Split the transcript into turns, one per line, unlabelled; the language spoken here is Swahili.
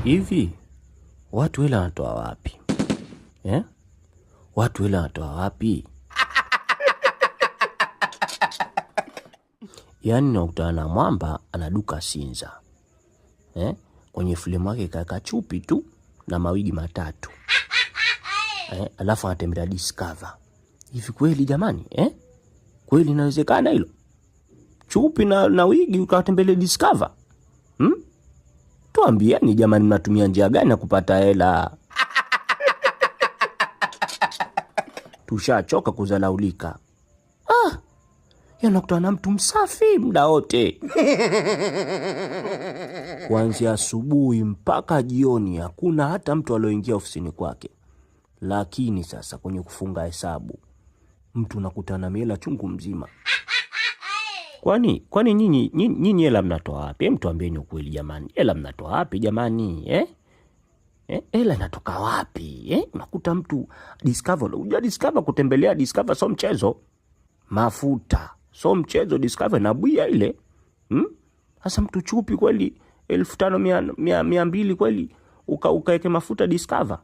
Hivi watu hela wanatoa wapi? Watu hela wanatoa wapi? Yaani nakutana na mwamba anaduka Sinza. Kwenye filmu yake kaka chupi tu na mawigi matatu. Alafu anatembea Discover. Hivi kweli jamani? Kweli inawezekana hilo? Chupi na wigi ukatembele Discover? Tuambieni jamani, mnatumia njia gani ya kupata hela? Tushachoka kuzalaulika. Yanakutana na mtu msafi muda wote. Kuanzia asubuhi mpaka jioni hakuna hata mtu alioingia ofisini kwake. Lakini sasa kwenye kufunga hesabu mtu nakutana na hela chungu mzima. Kwani nyinyi hela mnatoa wapi? Mtu ambieni ukweli jamani. Hela mnatoa wapi jamani? Hela inatoka wapi? Unakuta mtu Discover, unajua Discover, kutembelea Discover sio mchezo. Mafuta sio mchezo, Discover na buia ile. Sasa mtu chupi kweli 1500 200 kweli ukaweke mafuta Discover.